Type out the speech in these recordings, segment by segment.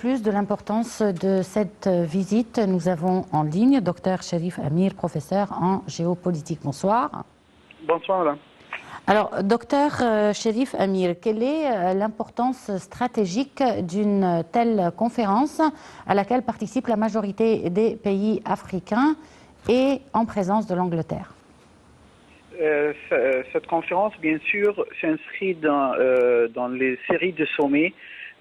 Plus de l'importance de cette visite, nous avons en ligne Dr Cherif Amir, professeur en géopolitique. Bonsoir. Bonsoir, madame. Alors, docteur Cherif Amir, quelle est l'importance stratégique d'une telle conférence à laquelle participe la majorité des pays africains et en présence de l'Angleterre? Cette conférence, bien sûr, s'inscrit dans les séries de sommets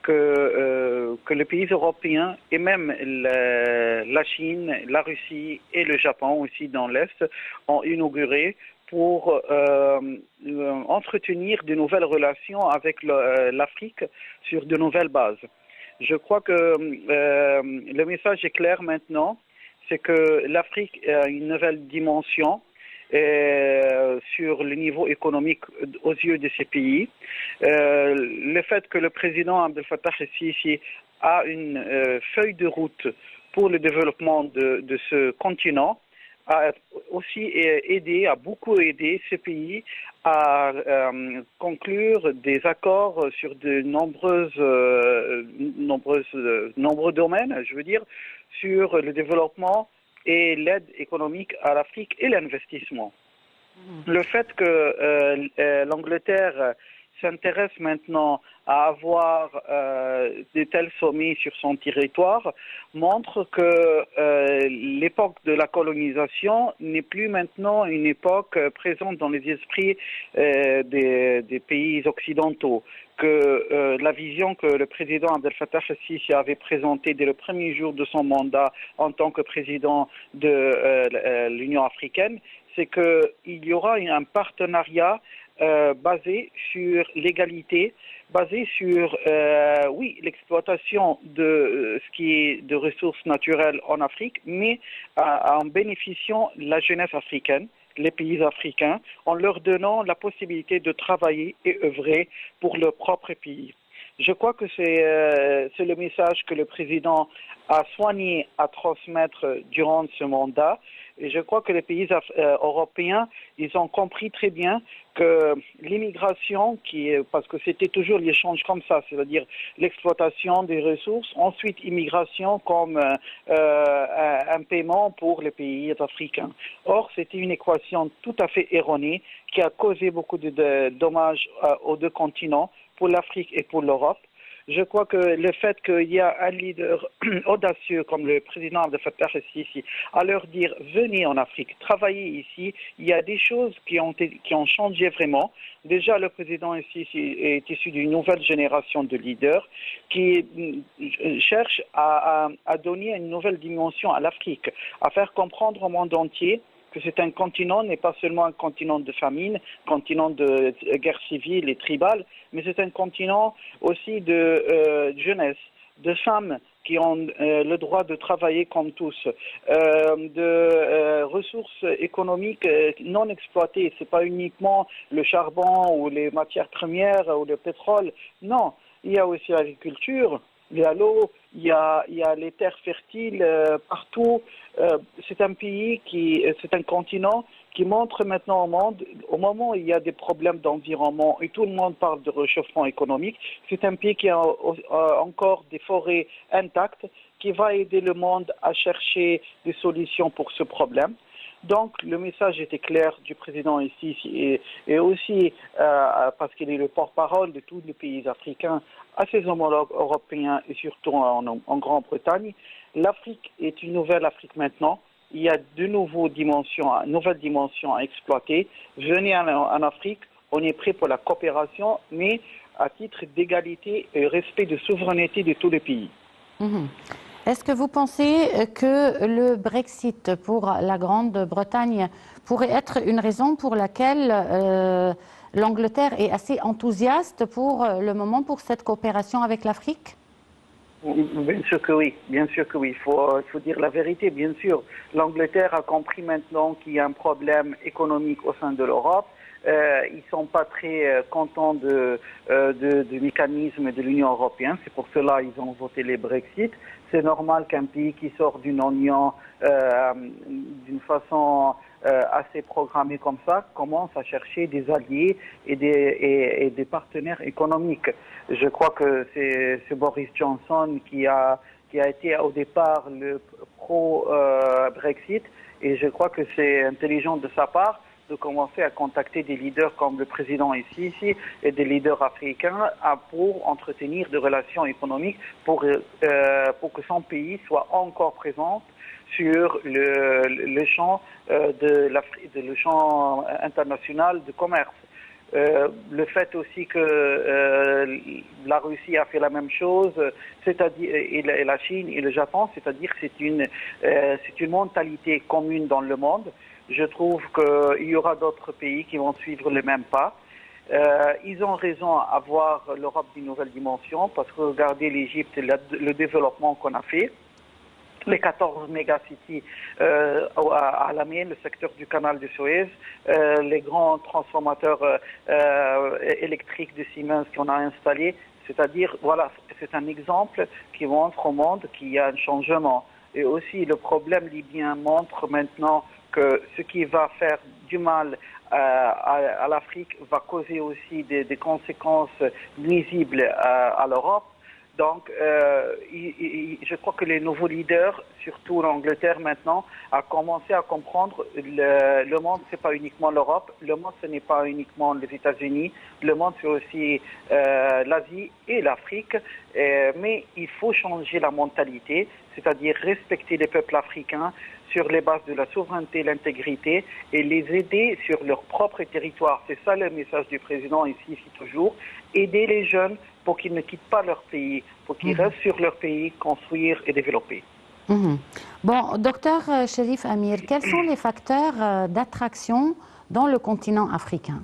que les pays européens et même la Chine, la Russie et le Japon aussi dans l'Est ont inauguré pour entretenir de nouvelles relations avec l'Afrique sur de nouvelles bases. Je crois que le message est clair maintenant, c'est que l'Afrique a une nouvelle dimension sur le niveau économique aux yeux de ces pays. Le fait que le président Abdel Fattah el-Sisi a une feuille de route pour le développement de ce continent a aussi beaucoup aidé ces pays à conclure des accords sur de nombreux domaines, je veux dire, sur le développement et l'aide économique à l'Afrique et l'investissement. Le fait que l'Angleterre s'intéresse maintenant à avoir de tels sommets sur son territoire montre que l'époque de la colonisation n'est plus maintenant une époque présente dans les esprits des pays occidentaux. Que la vision que le président Abdel Fattah el-Sisi avait présentée dès le premier jour de son mandat en tant que président de l'Union africaine, c'est qu'il y aura un partenariat basé sur l'égalité, basé sur l'exploitation de ce qui est de ressources naturelles en Afrique, mais en bénéficiant de la jeunesse africaine, les pays africains, en leur donnant la possibilité de travailler et œuvrer pour leur propre pays. Je crois que c'est le message que le président a soigné à transmettre durant ce mandat. Et je crois que les pays européens, ils ont compris très bien que l'immigration, parce que c'était toujours l'échange comme ça, c'est-à-dire l'exploitation des ressources, ensuite immigration comme un paiement pour les pays africains. Or, c'était une équation tout à fait erronée qui a causé beaucoup de dommages aux deux continents, pour l'Afrique et pour l'Europe. Je crois que le fait qu'il y a un leader audacieux comme le président Abdel Fattah el-Sisi à leur dire venez en Afrique, travaillez ici, il y a des choses qui ont changé vraiment. Déjà, le président el-Sisi est issu d'une nouvelle génération de leaders qui cherchent à donner une nouvelle dimension à l'Afrique, à faire comprendre au monde entier que c'est un continent, n'est pas seulement un continent de famine, continent de guerre civile et tribale, mais c'est un continent aussi de jeunesse, de femmes qui ont le droit de travailler comme tous, de ressources économiques non exploitées. Ce n'est pas uniquement le charbon ou les matières premières ou le pétrole. Non, il y a aussi l'agriculture, il y a l'eau, il y a les terres fertiles partout. C'est un pays c'est un continent qui montre maintenant au monde, au moment où il y a des problèmes d'environnement et tout le monde parle de réchauffement économique, c'est un pays qui a encore des forêts intactes, qui va aider le monde à chercher des solutions pour ce problème. Donc, le message était clair du président ici et aussi parce qu'il est le porte-parole de tous les pays africains à ses homologues européens et surtout en Grande-Bretagne. L'Afrique est une nouvelle Afrique maintenant. Il y a de nouvelles dimensions à exploiter. Venez en Afrique, on est prêt pour la coopération, mais à titre d'égalité et respect de souveraineté de tous les pays. Est-ce que vous pensez que le Brexit pour la Grande-Bretagne pourrait être une raison pour laquelle l'Angleterre est assez enthousiaste pour le moment pour cette coopération avec l'Afrique? Bien sûr que oui, bien sûr que oui. Il faut dire la vérité, bien sûr. L'Angleterre a compris maintenant qu'il y a un problème économique au sein de l'Europe. Ils ne sont pas très contents du mécanisme de l'Union européenne. C'est pour cela qu'ils ont voté les Brexit. C'est normal qu'un pays qui sort d'une union d'une façon assez programmés comme ça, commence à chercher des alliés et des partenaires économiques. Je crois que c'est Boris Johnson qui a été au départ le pro-Brexit, et je crois que c'est intelligent de sa part de commencer à contacter des leaders comme le président ici et des leaders africains pour entretenir des relations économiques pour que son pays soit encore présent sur le champ le champ international de commerce. Le fait aussi que la Russie a fait la même chose, c'est-à-dire et la Chine et le Japon, c'est-à-dire c'est une mentalité commune dans le monde. Je trouve qu'il y aura d'autres pays qui vont suivre le même pas. Ils ont raison à voir l'Europe d'une nouvelle dimension, parce que regardez l'Égypte, le développement qu'on a fait. Les 14 mégacities à la mienne, le secteur du canal de Suez, les grands transformateurs électriques de Siemens qu'on a installés, c'est-à-dire, voilà, c'est un exemple qui montre au monde qu'il y a un changement. Et aussi, le problème libyen montre maintenant que ce qui va faire du mal à l'Afrique va causer aussi des conséquences nuisibles à l'Europe. Donc, je crois que les nouveaux leaders, surtout l'Angleterre maintenant, a commencé à comprendre le monde, c'est pas uniquement l'Europe, le monde, ce n'est pas uniquement les États-Unis, le monde, c'est aussi l'Asie et l'Afrique, mais il faut changer la mentalité, c'est-à-dire respecter les peuples africains sur les bases de la souveraineté et l'intégrité et les aider sur leur propre territoire. C'est ça le message du président ici toujours, aider les jeunes pour qu'ils ne quittent pas leur pays, pour qu'ils restent sur leur pays, construire et développer. Bon, docteur Cherif Amir, quels sont les facteurs d'attraction dans le continent africain?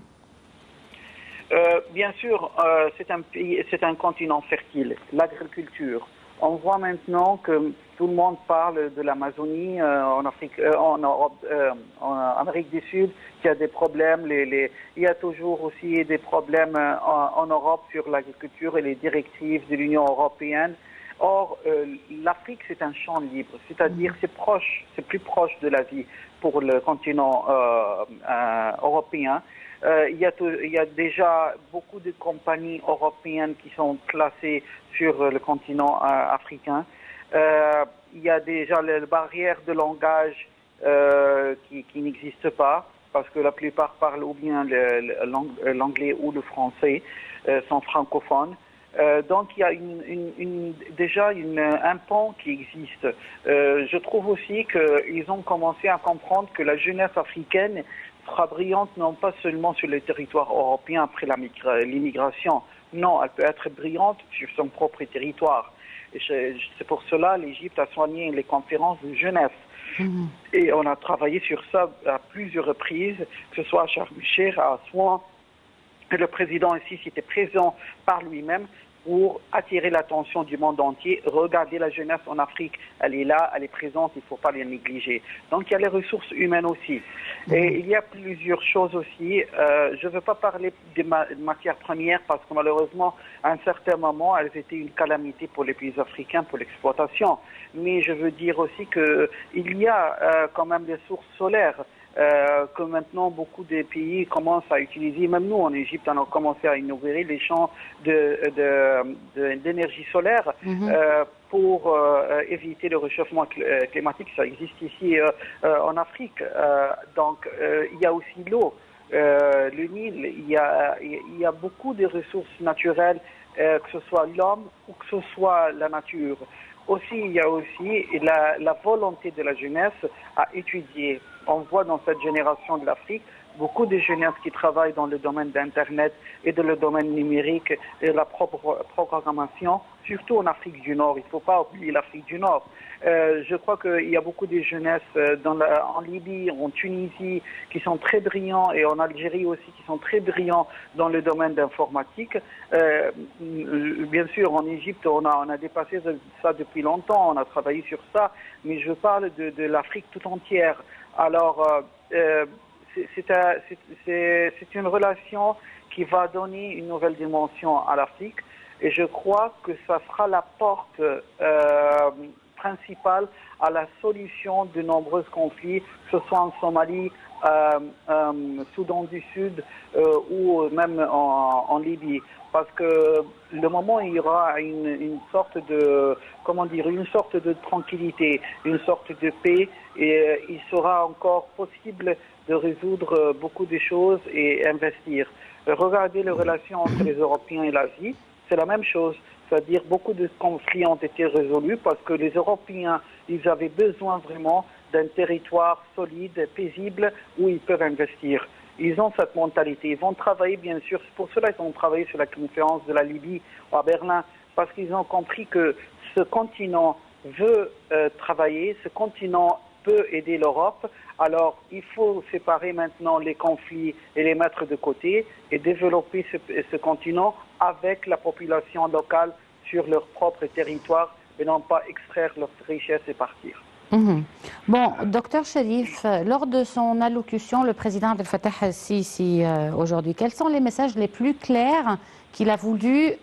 Bien sûr, c'est un continent fertile, l'agriculture. On voit maintenant que tout le monde parle de l'Amazonie en Afrique, en Europe, en Amérique du Sud, qu'il y a des problèmes. Il y a toujours aussi des problèmes en Europe sur l'agriculture et les directives de l'Union européenne. Or, l'Afrique, c'est un champ libre, c'est-à-dire c'est plus proche de la vie pour le continent européen. Il y a déjà beaucoup de compagnies européennes qui sont classées sur le continent africain. Il y a déjà les barrières de langage qui n'existent pas, parce que la plupart parlent ou bien l'anglais ou le français, sont francophones. Donc il y a déjà un pont qui existe. Je trouve aussi qu'ils ont commencé à comprendre que la jeunesse africaine sera brillante non pas seulement sur le territoire européen après l'immigration, non, elle peut être brillante sur son propre territoire. C'est pour cela l'Égypte a soigné les conférences de jeunesse. Et on a travaillé sur ça à plusieurs reprises, que ce soit à Sharm el-Sheikh, à Assouan. Le président ici était présent par lui-même pour attirer l'attention du monde entier. Regardez la jeunesse en Afrique, elle est là, elle est présente, il ne faut pas les négliger. Donc il y a les ressources humaines aussi. Et il y a plusieurs choses aussi. Je ne veux pas parler des matières premières parce que malheureusement, à un certain moment, elles étaient une calamité pour les pays africains, pour l'exploitation. Mais je veux dire aussi qu'il y a quand même des sources solaires. Que maintenant beaucoup de pays commencent à utiliser, même nous en Égypte, on a commencé à inaugurer les champs d'énergie solaire pour éviter le réchauffement climatique. Ça existe ici en Afrique. Donc il y a aussi l'eau, le Nil, il y a beaucoup de ressources naturelles, que ce soit l'homme ou que ce soit la nature. Aussi, il y a aussi la volonté de la jeunesse à étudier. On voit dans cette génération de l'Afrique beaucoup de jeunesses qui travaillent dans le domaine d'Internet et dans le domaine numérique et la programmation, surtout en Afrique du Nord. Il ne faut pas oublier l'Afrique du Nord. Je crois qu'il y a beaucoup de jeunesses en Libye, en Tunisie, qui sont très brillants, et en Algérie aussi, qui sont très brillants dans le domaine d'informatique. Bien sûr, en Égypte, on a dépassé ça depuis longtemps, on a travaillé sur ça, mais je parle de l'Afrique tout entière. Alors, c'est une relation qui va donner une nouvelle dimension à l'Afrique, et je crois que ça sera la porte principale à la solution de nombreux conflits, que ce soit en Somalie, Soudan du Sud ou même en Libye. Parce que le moment où il y aura une sorte de, comment dire, une sorte de tranquillité, une sorte de paix, et il sera encore possible de résoudre beaucoup de choses et investir. Regardez les relations entre les Européens et l'Asie, c'est la même chose. C'est-à-dire beaucoup de conflits ont été résolus parce que les Européens, ils avaient besoin vraiment d'un territoire solide, paisible, où ils peuvent investir. Ils ont cette mentalité. Ils vont travailler, bien sûr. C'est pour cela qu'ils ont travaillé sur la conférence de la Libye à Berlin, parce qu'ils ont compris que ce continent veut travailler, ce continent peut aider l'Europe. Alors, il faut séparer maintenant les conflits et les mettre de côté et développer ce continent avec la population locale sur leur propre territoire et non pas extraire leurs richesses et partir. Bon, docteur Cherif, lors de son allocution, le président Abdel Fattah el-Sisi aujourd'hui, quels sont les messages les plus clairs qu'il a voulu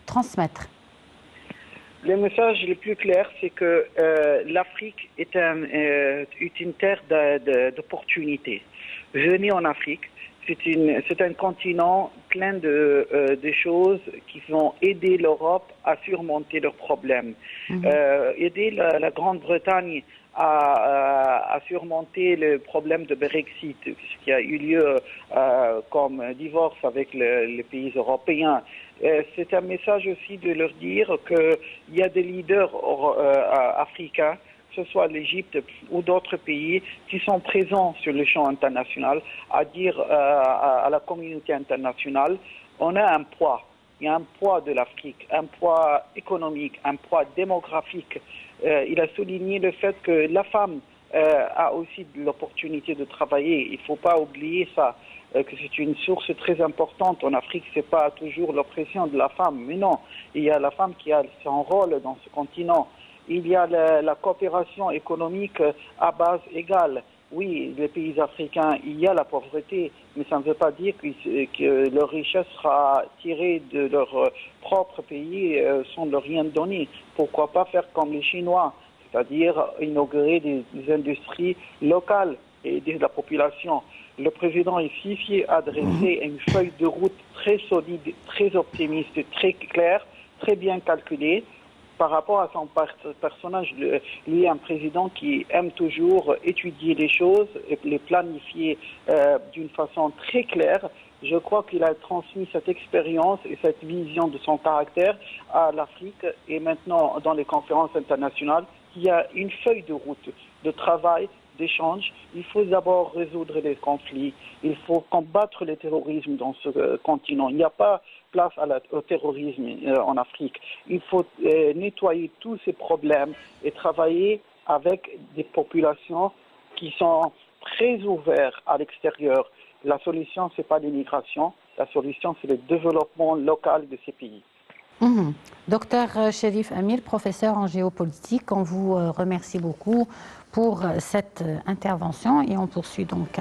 transmettre? Le message le plus clair, c'est que l'Afrique est une terre d'opportunités. Venez en Afrique, c'est un continent plein de choses qui vont aider l'Europe à surmonter leurs problèmes. Aider la Grande-Bretagne à surmonter le problème de Brexit, ce qui a eu lieu comme divorce avec les pays européens. C'est un message aussi de leur dire qu'il y a des leaders africains, que ce soit l'Égypte ou d'autres pays, qui sont présents sur le champ international, à dire à la communauté internationale, on a un poids. Il y a un poids de l'Afrique, un poids économique, un poids démographique. Il a souligné le fait que la femme a aussi l'opportunité de travailler. Il ne faut pas oublier ça, que c'est une source très importante. En Afrique, ce n'est pas toujours l'oppression de la femme, mais non, il y a la femme qui a son rôle dans ce continent. Il y a la coopération économique à base égale. Oui, les pays africains, il y a la pauvreté, mais ça ne veut pas dire que leur richesse sera tirée de leur propre pays sans leur rien donner. Pourquoi pas faire comme les Chinois, c'est-à-dire inaugurer des industries locales et aider la population. Le président Sisi a dressé une feuille de route très solide, très optimiste, très claire, très bien calculée. Par rapport à son personnage, lui est un président qui aime toujours étudier les choses et les planifier d'une façon très claire. Je crois qu'il a transmis cette expérience et cette vision de son caractère à l'Afrique et maintenant dans les conférences internationales. Il y a une feuille de route de travail, d'échange. Il faut d'abord résoudre les conflits. Il faut combattre le terrorisme dans ce continent. Il n'y a pas place au terrorisme en Afrique. Il faut nettoyer tous ces problèmes et travailler avec des populations qui sont très ouvertes à l'extérieur. La solution, ce n'est pas l'immigration. La solution, c'est le développement local de ces pays. Docteur Cherif Amir, professeur en géopolitique, on vous remercie beaucoup pour cette intervention et on poursuit donc